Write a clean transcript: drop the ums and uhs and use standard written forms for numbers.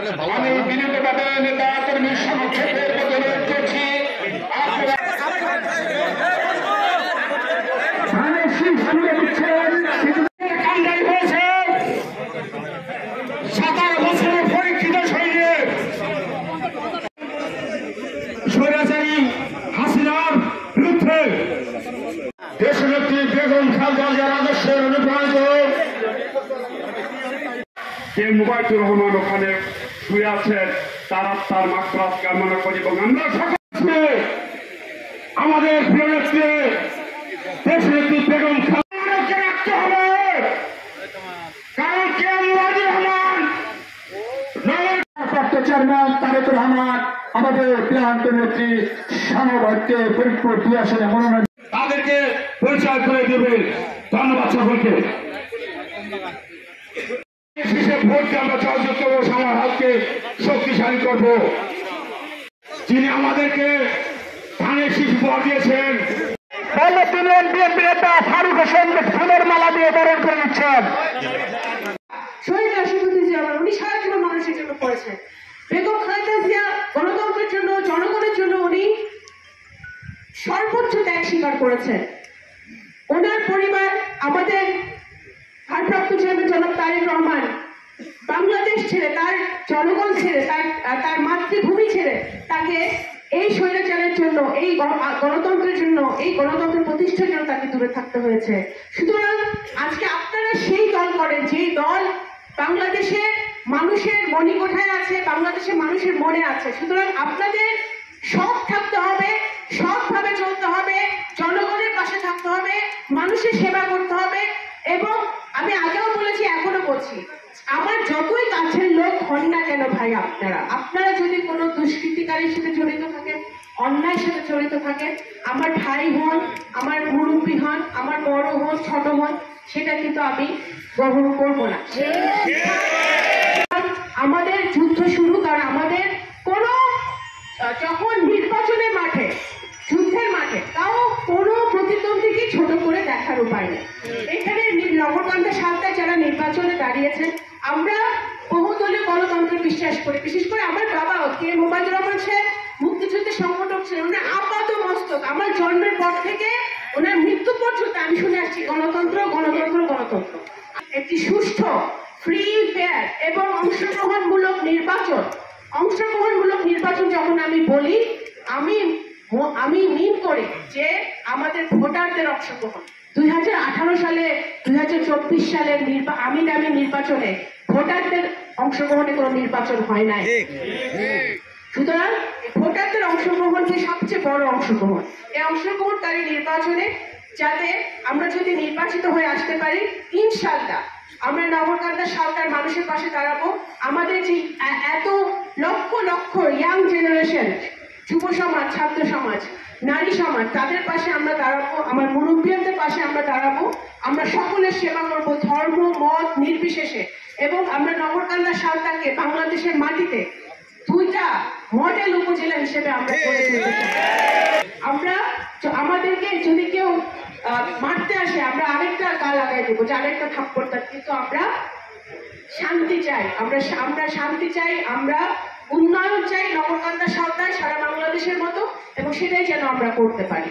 আমি বিনীতভাবে নেতা কর্মীর সমক্ষে অনুরোধ করছি স্বৈরাচারী হাসিনার বিরুদ্ধে দেশনেত্রী বেগম খালেদা জিয়ার আদর্শের অনুপ্রাণিত কে মুবাইদুর রহমান ওখানে শুয়ে আছেন, তার আত্মার মাগফিরাত কামনা করি এবং আমরা সকলে আমাদের প্রিয় নেত্রী দেশনেত্রী বেগম খালেদাকে রাখতে হবে। কারণ কে মুবাইদুর রহমান প্রাপ্ত চেয়ারম্যান তারেক রহমান আমাদের প্রিয়ান্ত নেত্রী সমবাদকে ফরিদপুর 2 আসনে মনোনয়ন তাদেরকে পরিচয় করে দেবে। ধন্যবাদ সকলকে। ভোটকে আমরা সহযোগ করবো, সবার হাতকে শক্তিশালী করব। যিনি আমাদেরকে ধানের শীষ ভোট দিয়েছেন বিএনপি নেতা ফারুক হোসেন ফুলের মালা দিয়ে বরণ করে নিচ্ছেন। শহীদ রাষ্ট্রপতি জিয়া উনি সারা জীবন মানুষের জন্য করেছেন। বেগম খালেদা জিয়া গণতন্ত্রের জন্য, জনগণের জন্য উনি সর্বোচ্চ ত্যাগ স্বীকার করেছেন। ওনার পরিবার, আমাদের ভারপ্রাপ্ত চেয়ারম্যান জনাব তারেক রহমান বাংলাদেশ ছেড়ে, তার জনগণ ছেড়ে, তার মাতৃভূমি ছেড়ে তাকে এই স্বৈরাচারের জন্য, এই গণতন্ত্রের জন্য, এই গণতন্ত্রের প্রতিষ্ঠার জন্য তাকে দূরে থাকতে হয়েছে। সুতরাং আজকে আপনারা সেই দল করেন যেই দল বাংলাদেশের মানুষের মণিকোঠায় আছে, বাংলাদেশের মানুষের মনে আছে। সুতরাং আপনাদের সৎ থাকতে হবে, সৎভাবে চলতে হবে, জনগণের পাশে থাকতে হবে, মানুষের সেবা করতে হবে। এবং আমি আগেও বলেছি, এখনো বলছি, আমার যতই কাছের লোক হন না কেন ভাই, আপনারা যদি কোনো দুষ্কৃতিকারীর সাথে জড়িত থাকেন, অন্যায়ের সাথে জড়িত থাকেন, আমার ভাই হন, আমার মুরব্বী হন, আমার বড় হন, ছোট হন, সেটা কিন্তু আমি গ্রহণ করবো না। আমাদের যুদ্ধ শুরু, কারণ আমাদের যখন নির্বাচনের মাঠে, যুদ্ধের মাঠে, তাও কোনো প্রতিদ্বন্দ্বীকে ছোট করে দেখার উপায় নেই। এখানে নগরকান্দা সালতায় যারা নির্বাচনে দাঁড়িয়েছেন, আমরা বহুদলীয় গণতন্ত্রে বিশ্বাস করি। বিশেষ করে আমার বাবা কে মুবাইদুর রহমান সাহেব মুক্তিযুদ্ধের সংগঠক ছিলেন। ওনার আপাত মস্তক আমার জন্মের পর থেকে ওনার মৃত্যু পর্যন্ত আমি শুনে আসছি গণতন্ত্র, গণতন্ত্র, গণতন্ত্র। একটি সুষ্ঠু, ফ্রি, ফেয়ার এবং অংশগ্রহণমূলক নির্বাচন যখন আমি বলি, আমি মিন করি যে আমাদের ভোটারদের অংশগ্রহণ। 2018 সালে, 2024 সালের আমি নির্বাচনে ভোটারদের অংশগ্রহণে কোনো নির্বাচন হয় নাই। সুতরাং ভোটারদের অংশগ্রহণকে সবচেয়ে বড় অংশগ্রহণ। এই অংশগ্রহণকারী নির্বাচনে যাতে আমরা যদি নির্বাচিত হয়ে আসতে পারি, ইনশাআল্লাহ আমরা নগরকান্দা সালতার মানুষের পাশে দাঁড়াবো। আমাদের যে এত লক্ষ লক্ষ ইয়াং জেনারেশন, যুব সমাজ, ছাত্র সমাজ, নারী সমাজ, তাদের পাশে আমরা দাঁড়াবো, আমার মুরব্বীদের পাশে আমরা দাঁড়াবো। আমরা সকলের সেবা করব, ধর্ম মত নির্বিশেষে। এবং আমরা নগরকান্দা সালতাকে বাংলাদেশের মাটিতে 2টা মডেল উপজেলা হিসেবে আমরা গড়ে তুলতে চাই। আমরা আমাদেরকে যদি কেউ মারতে আসে, আমরা আরেকটা গা লাগাই দেবো, যে আরেকটা থাপ্পড় দেব। কিন্তু আমরা শান্তি চাই, আমরা শান্তি চাই, আমরা উন্নয়ন চাই নগরকান্দা সালতায়, সারা বাংলাদেশের মতো, এবং সেটাই যেন আমরা করতে পারি।